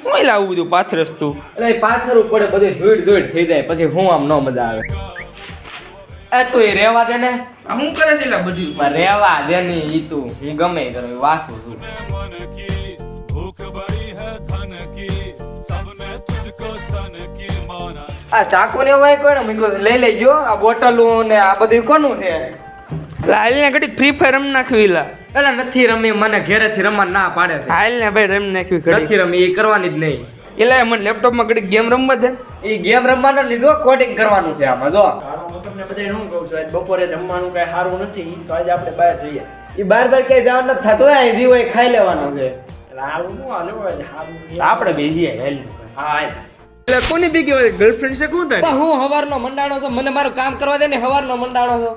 હું લાવું બધું પાથરસ તું? એટલે પાથરવું પડે, બધી ધૂળ ધૂળ થઈ જાય, પછી હું આમ ન મજા આવે. એ તું એ રેવા દે ને. આ હું કરે છે એલા બધું? પણ રેવા દે ની ઈ તું, હું ગમે એ કરું, વાસું છું. આ ચાકુ ને વાય કોને મૂક્યો? લઈ લેજો. આ બોટલું ને આ બધું કોનું છે? હાલ ને ઘડીક ફ્રી ફાયર રમ નાખવી લા. એટલે નથી રમી, મને ઘેરેથી રમવા ના પાડે છે. હાલ ને ભાઈ રમ નાખવી ઘડી. નથી રમી, એ કરવાની જ નહીં. એલા મને લેપટોપ માં ઘડીક ગેમ રમવા દે. એ ગેમ રમવાનો લીધો, કોડિંગ કરવાનું છે આમાં. જો તમને બધાય હું કહું છું, આજ બપોરે જમવાનું કઈ સારું નથી, તો આજે આપણે બહાર જઈએ. એ બાર બાર કઈ જવાનું નથી થતું, હોય જીવો એ ખાઈ લેવાનું છે. એટલે સારું શું હાલે હોય, સારું આપણે બેસીએ હેલ. હા હાલ. એટલે કોની ભેગી હોય? ગર્લફ્રેન્ડ છે કોણ તારી? હું હવારનો મંડાણો છું, મને મારું કામ કરવા દે ને. હવારનો મંડાણો છો.